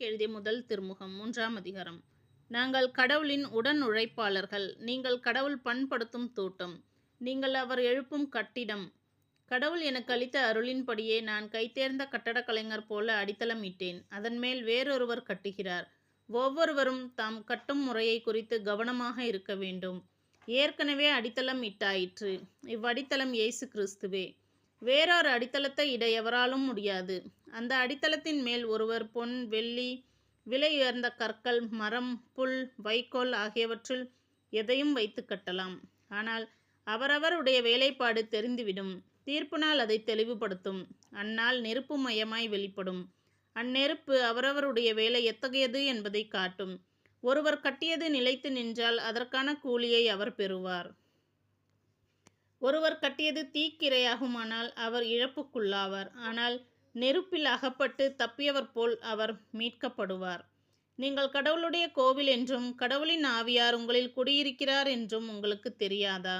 எழுதிய முதல் திருமுகம் 3ஆம் அதிகாரம். நாங்கள் கடவுளின் உடன் உழைப்பாளர்கள். நீங்கள் கடவுள் பண்படுத்தும் தோட்டம். நீங்கள் அவர் எழுப்பும் கட்டிடம். கடவுள் எனக்கு அளித்த அருளின்படியே நான் கைதேர்ந்த கட்டடக் கலைஞர் போல அடித்தளம் இட்டேன். அதன் மேல் வேறொருவர் கட்டுகிறார். ஒவ்வொருவரும் தாம் கட்டும் முறையை குறித்து கவனமாக இருக்க வேண்டும். ஏற்கனவே அடித்தளம் இட்டாயிற்று. இவ்வடித்தளம் இயேசு கிறிஸ்துவே. வேறொரு அடித்தளத்தை இட எவராலும் முடியாது. அந்த அடித்தளத்தின் மேல் ஒருவர் பொன், வெள்ளி, விலையுயர்ந்த கற்கள், மரம், புல், வைக்கோல் ஆகியவற்றுள் எதையும் வைத்து கட்டலாம். ஆனால் அவரவருடைய வேலைப்பாடு தெரிந்துவிடும். தீர்ப்பு நாள் அதை தெளிவுபடுத்தும். அந்நாள் நெருப்பு மயமாய் வெளிப்படும். அந்நெருப்பு அவரவருடைய வேலை எத்தகையது என்பதை காட்டும். ஒருவர் கட்டியது நிலைத்து நின்றால் அதற்கான கூலியை அவர் பெறுவார். ஒருவர் கட்டியது தீக்கிரையாகுமானால் அவர் இழப்புக்குள்ளாவார். ஆனால் நெருப்பில் அகப்பட்டு தப்பியவர் போல் அவர் மீட்கப்படுவார். நீங்கள் கடவுளுடைய கோவில் என்றும் கடவுளின் ஆவியார் உங்களில் குடியிருக்கிறார் என்றும் உங்களுக்கு தெரியாதா?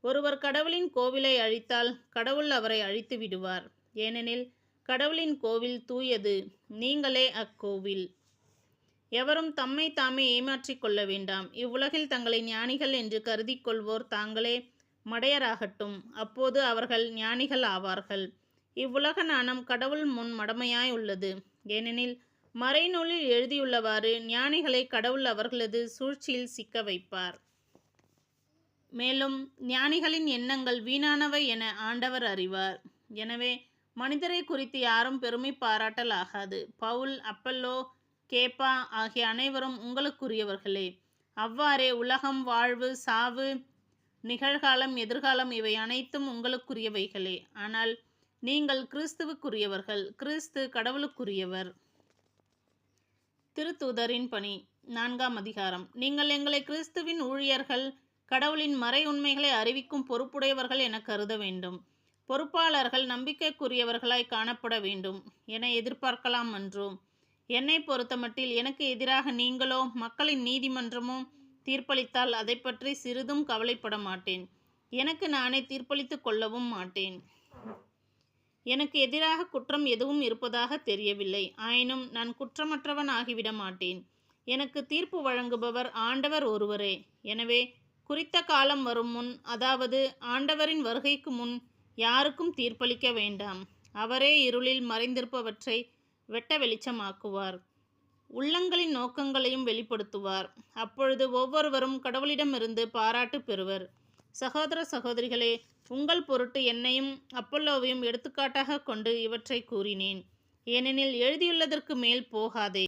ஒருவர் கடவுளின் கோவிலை அழித்தால் கடவுள் அவரை அழித்து விடுவார். ஏனெனில் கடவுளின் கோவில் தூயது, நீங்களே அக்கோவில். எவரும் தம்மை தாமே ஏமாற்றிக் கொள்ள வேண்டாம். இவ்வுலகில் தங்களை ஞானிகள் என்று கருதி கொள்வோர் தாங்களே மடையராகட்டும். அப்போது அவர்கள் ஞானிகள் ஆவார்கள். இவ்வுலக நாணம் கடவுள் முன் மடமையாய் உள்ளது. ஏனெனில் மறைநூலில் எழுதியுள்ளவாறு ஞானிகளை கடவுள் அவர்களது சூழ்ச்சியில் சிக்க வைப்பார். மேலும் ஞானிகளின் எண்ணங்கள் வீணானவை என ஆண்டவர் அறிவார். எனவே மனிதரை குறித்து யாரும் பெருமை பாராட்டல் ஆகாது. பவுல், அப்பல்லோ, கேப்பா ஆகிய அனைவரும் உங்களுக்குரியவர்களே. அவ்வாறே உலகம், வாழ்வு, சாவு, நிகழ்காலம், எதிர்காலம் இவை அனைத்தும் உங்களுக்குரியவைகளே. ஆனால் நீங்கள் கிறிஸ்துவுக்குரியவர்கள். கிறிஸ்து கடவுளுக்குரியவர். திருத்தூதரின் பணி 4ஆம் அதிகாரம். நீங்கள் எங்களை கிறிஸ்துவின் ஊழியர்கள், கடவுளின் மறை உண்மைகளை அறிவிக்கும் பொறுப்புடையவர்கள் என கருத வேண்டும். பொறுப்பாளர்கள் நம்பிக்கைக்குரியவர்களாய் காணப்பட வேண்டும் என எதிர்பார்க்கலாம் அன்றோ? என்னை பொறுத்தமட்டில் எனக்கு எதிராக நீங்களோ மக்களின் நீதிமன்றமோ தீர்ப்பளித்தால் அதை பற்றி சிறிதும் கவலைப்பட மாட்டேன். எனக்கு நானே தீர்ப்பளித்து கொள்ளவும் மாட்டேன். எனக்கு எதிராக குற்றம் எதுவும் இருப்பதாக தெரியவில்லை. ஆயினும் நான் குற்றமற்றவன் ஆகிவிட மாட்டேன். எனக்கு தீர்ப்பு வழங்குபவர் ஆண்டவர் ஒருவரே. எனவே குறித்த காலம் வரும் முன், அதாவது ஆண்டவரின் வருகைக்கு முன் யாருக்கும் தீர்ப்பளிக்க வேண்டாம். அவரே இருளில் மறைந்திருப்பவற்றை வெட்ட வெளிச்சமாக்குவார். உள்ளங்களின் நோக்கங்களையும் வெளிப்படுத்துவார். அப்பொழுது ஒவ்வொருவரும் கடவுளிடமிருந்து பாராட்டு பெறுவர். சகோதர சகோதரிகளே, உங்கள் பொருட்டு என்னையும் அப்பல்லோவையும் எடுத்துக்காட்டாக கொண்டு இவற்றை கூறினேன். ஏனெனில் எழுதியுள்ளதற்கு மேல் போகாதே.